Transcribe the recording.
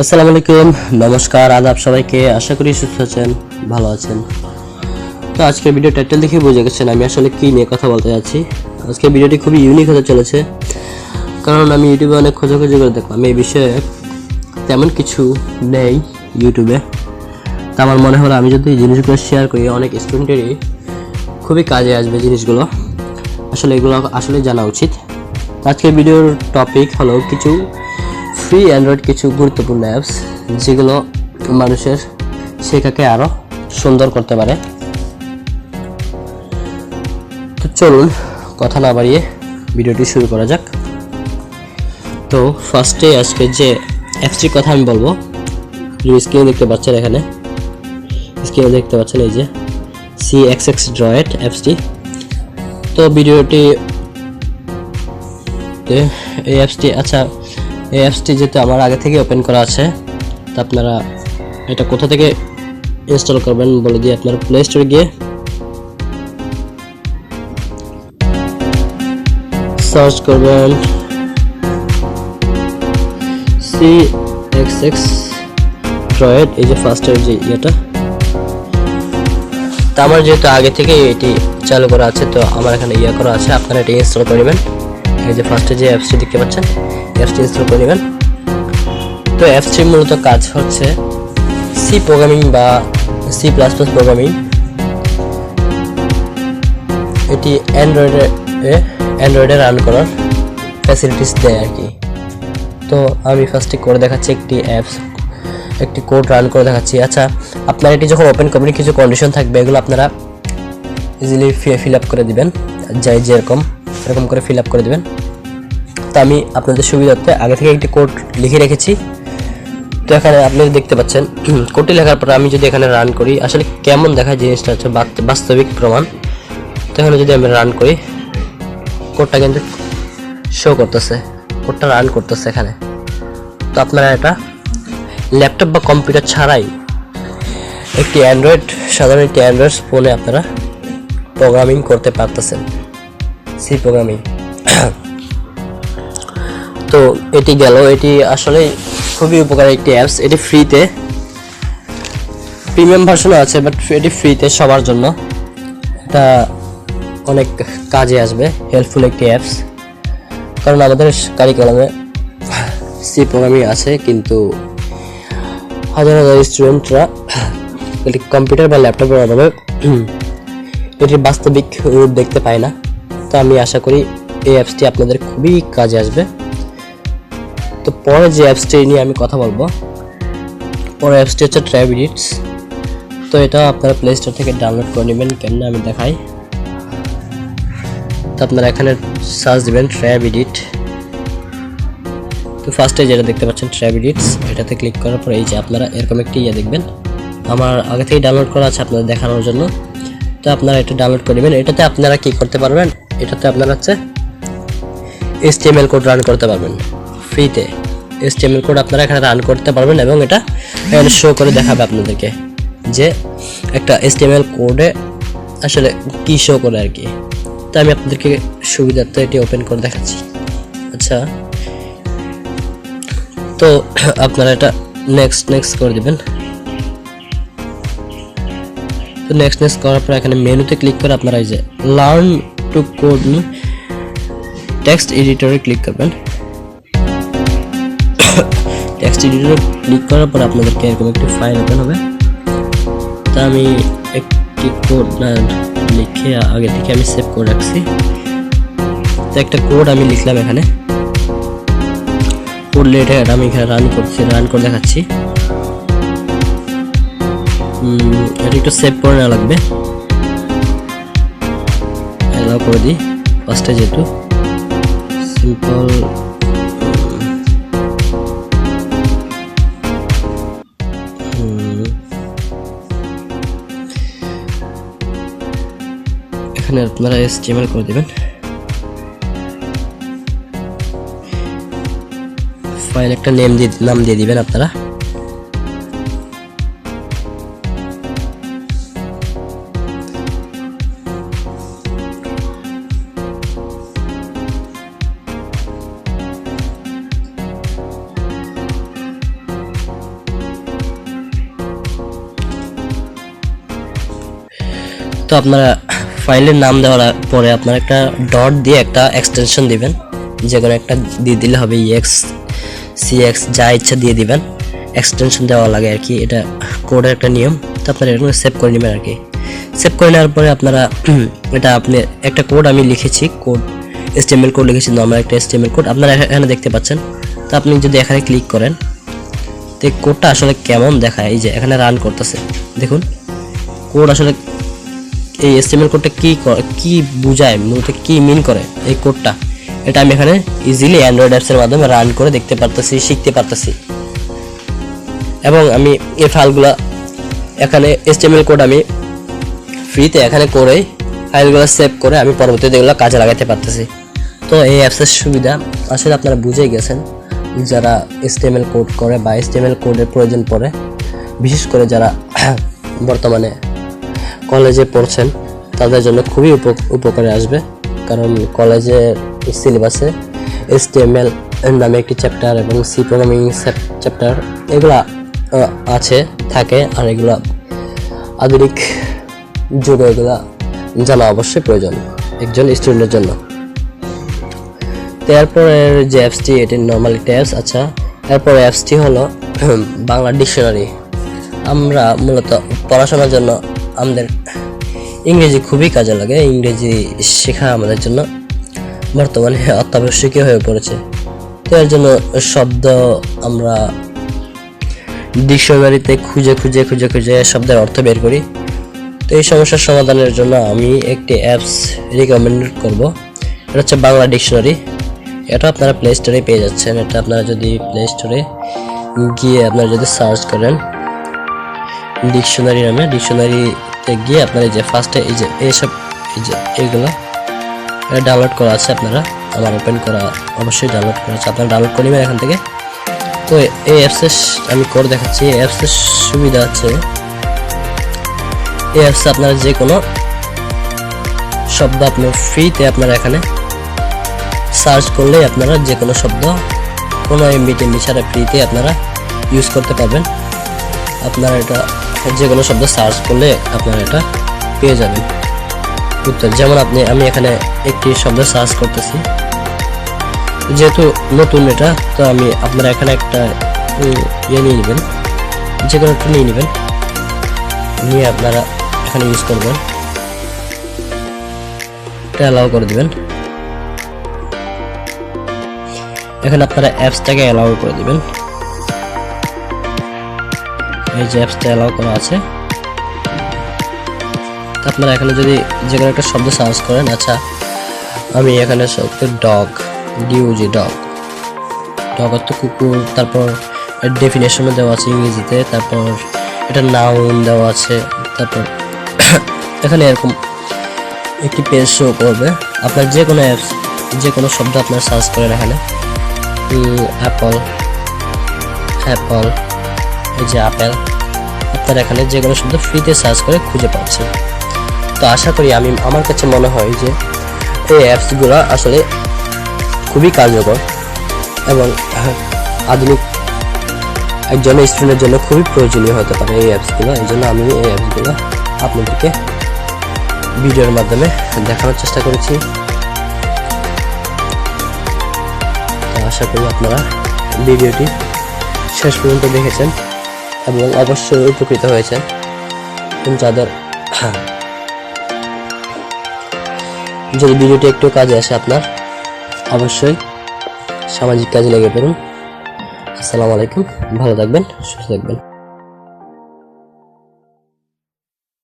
আসসালামু আলাইকুম, নমস্কার, আদাব সবাইকে। আশা করি সুস্থ আছেন, ভালো আছেন। তো আজকের ভিডিও টাইটেল দেখে বুঝে গেছেন আমি আসলে কি নিয়ে কথা বলতে যাচ্ছি। আজকের ভিডিওটি খুবই ইউনিক হতে চলেছে, কারণ আমি ইউটিউবে অনেক খোঁজাখুঁজি করে দেখলাম এই বিষয়ে তেমন কিছু নেই ইউটিউবে। তা আমার মনে হলো আমি যদি এই জিনিসগুলো শেয়ার করি অনেক স্টুডেন্টেরই খুবই কাজে আসবে জিনিসগুলো। আসলে এগুলো আসলে জানা উচিত। আজকের ভিডিওর টপিক হলো কিছু ফ্রি অ্যান্ড্রয়েড কিছু গুরুত্বপূর্ণ অ্যাপস যেগুলো মানুষের শেখাকে আরও সুন্দর করতে পারে। তো চলুন কথা না বাড়িয়ে ভিডিওটি শুরু করা যাক। তো ফার্স্টে আজকে যে অ্যাপসটির কথা আমি বলবো, স্ক্রিনে দেখতে পাচ্ছেন, এখানে স্ক্রিনে দেখতে পাচ্ছেন এই যে CXX Droid অ্যাপসটি। তো ভিডিওটি এই অ্যাপসটি এই অ্যাপসটি যেহেতু আমার আগে থেকে ওপেন করা আছে, তো আপনারা এটা কোথা থেকে ইনস্টল করবেন বলে দিয়ে আপনারা প্লে স্টোরে গিয়ে সার্চ করবেন CXX Droid, এই যে ফার্স্টের যে ইয়েটা। তো আমার যেহেতু আগে থেকে এটি চালু করা আছে, তো আমার এখানে ইয়ে করা আছে, আপনারা এটি ইনস্টল করে নেবেন। এই যে ফার্স্টে যে অ্যাপসটি দেখতে পাচ্ছেন, অ্যাপসটি ইনস্টল করে নেবেন। তো অ্যাপসটির মূলত কাজ হচ্ছে সি প্রোগ্রামিং বা C++ প্রোগ্রামিং। এটি অ্যান্ড্রয়েডে রান করার ফ্যাসিলিটিস দেয় আর কি। তো আমি ফার্স্টে করে দেখাচ্ছি একটি কোড রান করে দেখাচ্ছি। আচ্ছা, আপনারা এটি যখন ওপেন করবেন কিছু কন্ডিশন থাকবে, এগুলো আপনারা ইজিলি ফিল আপ করে দিবেন, এরকম করে ফিল আপ করে দিবেন। তো আমি আপনাদের সুবিধার্থে আগে থেকে একটি কোড লিখে রেখেছি। তো এখানে আপনি দেখতে পাচ্ছেন কোডটি লেখার পর আমি যদি এখানে রান করি আসলে কেমন দেখায় জিনিসটা হচ্ছে বাস্তবিক প্রমাণ। তো এখানে যদি আমি রান করি কোডটা কিন্তু শো করতেছে, কোডটা রান করতেছে এখানে। তো আপনারা এটা ল্যাপটপ বা কম্পিউটার ছাড়াই সাধারণ একটি অ্যান্ড্রয়েড ফোনে আপনারা প্রোগ্রামিং করতে পারতেছেন, সি প্রোগ্রামিং। তো এটি গেল, এটি আসলে খুবই উপকারী একটি অ্যাপস। এটি ফ্রিতে, প্রিমিয়াম ভার্সনও আছে, বাট এটি ফ্রিতে সবার জন্য। এটা অনেক কাজে আসবে, হেল্পফুল একটি অ্যাপস। কারণ আমাদের কারিকুলামে সি প্রোগ্রামিং আছে, কিন্তু হাজার স্টুডেন্টরা এটি কম্পিউটার বা ল্যাপটপের অভাবে এটির বাস্তবিক রূপ দেখতে পায় না। তো আমি আশা করি এই অ্যাপসটি আপনাদের খুবই কাজে আসবে। তো পরে যে অ্যাপসটি নিয়ে আমি কথা বলবো, পরে অ্যাপসটি হচ্ছে ট্র্যাভিডিটস। তো এটা আপনারা প্লে স্টোর থেকে ডাউনলোড করে নেবেন, কেননা আমি দেখাই। তো আপনারা এখানে সার্চ দিবেন ট্র্যাভিডিট। তো ফার্স্টে যেটা দেখতে পাচ্ছেন ট্র্যাভিডিটস, এটাতে ক্লিক করার পর এই যে আপনারা এরকম একটি ইয়ে দেখবেন। আমার আগে থেকে ডাউনলোড করা আছে আপনাদের দেখানোর জন্য। তো আপনারা এটা ডাউনলোড করে নেবেন। এটাতে আপনারা কি করতে পারবেন, এটাতে আপনারা হচ্ছে HTML কোড রান করতে পারবেন ফ্রিতে। HTML কোড আপনারা এখানে রান করতে পারবেন এবং এটা শো করে দেখাবে আপনাদেরকে যে একটা HTML কোডে আসলে কি শো করে আর কি। তো আমি আপনাদেরকে সুবিধার্থে এটি ওপেন করে দেখাচ্ছি। আচ্ছা, তো আপনারা এটা নেক্সট করে দিবেন। তো নেক্সট করার পর এখানে মেনুতে ক্লিক করে আপনারা এই যে লার্ন টু কোড টেক্সট এডিটরে ক্লিক করবেন। টেক্সট এডিটরে ক্লিক করার পর আপনাদেরকে এরকম একটি ফাইল ওপেন হবে। তা আমি একটি কোড লিখে আগে থেকে আমি সেভ করে রাখছি। তো একটা কোড আমি লিখলাম এখানে, কোড লেটে আমি এখানে রান করে দেখাচ্ছি। এটা একটু সেভ করে নেওয়া লাগবে, অ্যালাউ করে দিই ফার্স্টে, যেহেতু সিম্পল। এখানে আপনারা HTML করে দেবেন, ফাইল একটা নাম দিয়ে দিবেন আপনারা। তো আপনারা ফাইলের নাম দেওয়ার পরে আপনারা একটা ডট দিয়ে একটা এক্সটেনশন দিবেন, যে কোনো একটা দিয়ে দিলে হবে, EX CX যা ইচ্ছা দিয়ে দিবেন, এক্সটেনশন দেওয়া লাগে আর কি, এটা কোডের একটা নিয়ম। তো আপনারা এরকম সেভ করে নেবেন আর কি। সেভ করে নেওয়ার পরে আপনারা এটা আপনি একটা কোড আমি লিখেছি, কোড HTML কোড লিখেছি, নর্মাল একটা HTML কোড আপনারা এখানে দেখতে পাচ্ছেন। তো আপনি যদি এখানে ক্লিক করেন তো কোডটা আসলে কেমন দেখায়, এই যে এখানে রান করতেছে, দেখুন কোড আসলে এই HTML কোডটা কি বোঝায়, মূলত কি মিন করে এই কোডটা, এটা আমি এখানে ইজিলি অ্যান্ড্রয়েড অ্যাপসের মাধ্যমে রান করে দেখতে পারতেছি, শিখতে পারতেছি। এবং আমি এই ফাইলগুলো এখানে HTML কোড আমি ফ্রিতে এখানে করে ফাইলগুলো সেভ করে আমি পরবর্তীতে এগুলো কাজে লাগাতে পারতেছি। তো এই অ্যাপসের সুবিধা আসলে আপনারা বুঝেই গেছেন, যারা HTML কোড করে বা HTML কোডের প্রয়োজন পড়ে, বিশেষ করে যারা বর্তমানে কলেজে পড়ছেন তাদের জন্য খুবই উপকারে আসবে। কারণ কলেজের সিলেবাসে HTML নামে একটি চ্যাপ্টার এবং C প্রোগ্রামিং চ্যাপ্টার এগুলা থাকে, আর এগুলা আধুনিক যুগে এগুলা জানা অবশ্যই প্রয়োজন একজন স্টুডেন্টের জন্য। তো এরপরের যে অ্যাপসটি, এটি নর্মাল একটা অ্যাপস। আচ্ছা, এরপর অ্যাপসটি হলো বাংলা ডিকশনারি। আমরা মূলত পড়াশোনার জন্য আমাদের ইংরেজি খুবই কাজে লাগে, ইংরেজি শেখা আমাদের জন্য বর্তমানে অত্যাবশ্যকীয় হয়ে পড়েছে। তো এর জন্য শব্দ আমরা ডিকশনারিতে খুঁজে শব্দের অর্থ বের করি। তো এই সমস্যার সমাধানের জন্য আমি একটি অ্যাপস রিকমেন্ড করব, এটা হচ্ছে বাংলা ডিকশনারি। এটা আপনারা প্লে স্টোরে পেয়ে যাচ্ছেন। এটা আপনারা যদি প্লে স্টোরে গিয়ে আপনারা যদি সার্চ করেন ডিকশনারি নামে, ডিকশনারিতে গিয়ে আপনারা যে ফার্স্টে এই যে এইগুলো ডাউনলোড করা আছে, আপনারা আমার ওপেন করা অবশ্যই ডাউনলোড করা আছে, আপনারা ডাউনলোড করে নেবেন এখান থেকে। তো এই অ্যাপসের আমি করে দেখাচ্ছি। এই অ্যাপসের সুবিধা আছে, এই অ্যাপসে আপনারা যে কোনো শব্দ আপনি ফ্রিতে আপনারা এখানে সার্চ করলে আপনারা যে কোনো শব্দ কোনো এমবি ছাড়া ফ্রিতে আপনারা ইউজ করতে পারবেন। আপনারা এটা যে কোনো শব্দ সার্চ করলে আপনারা এটা পেয়ে যাবেন উত্তর। যেমন আমি এখানে একটি শব্দ সার্চ করতেছি, যেহেতু নতুন এটা, তো আপনারা এখানে একটা নিয়ে নেবেন, যে কোনো একটা নিয়ে নেবেন, নিয়ে আপনারা এখানে ইউজ করবেন, এটা অ্যালাউ করে দিবেন। এখানে আপনারা অ্যাপসটাকে অ্যালাউ করে দিবেন, এই যে অ্যাপসটা অ্যালাউ করা আছে। আপনারা এখানে যদি যে কোনো একটা শব্দ সার্চ করেন, আচ্ছা আমি এখানে ডগ, ডগ অর্থ কুকুর, তারপর ডেফিনেশনও দেওয়া আছে ইংরেজিতে, তারপর এটা নাউন দেওয়া আছে, তারপর এখানে এরকম একটি পেজ শো করবে। আপনার যে কোনো অ্যাপস, যে কোনো শব্দ আপনারা সার্চ করেন, এখানে অ্যাপল, এই যে আপেল, আপনারা এখানে যে কোনো শব্দ ফ্রিতে সার্চ করে খুঁজে পাচ্ছেন। তো আশা করি আমার কাছে মনে হয় যে এই অ্যাপসগুলো আসলে খুবই কার্যকর এবং আধুনিক একজন স্টুডেন্টের জন্য খুবই প্রয়োজনীয় হতে পারে এই অ্যাপসগুলো। এই জন্য আমি এই অ্যাপসগুলো আপনাদেরকে ভিডিওর মাধ্যমে দেখানোর চেষ্টা করেছি। তো আশা করি আপনারা ভিডিওটি শেষ পর্যন্ত দেখেছেন এবং অবশ্যই উপকৃত হয়েছেন। যাদের যদি ভিডিওটি একটু কাজে আসে আপনার, অবশ্যই সামাজিক কাজে লেগে পড়ুন। আসসালামু আলাইকুম, ভালো থাকবেন, সুস্থ থাকবেন।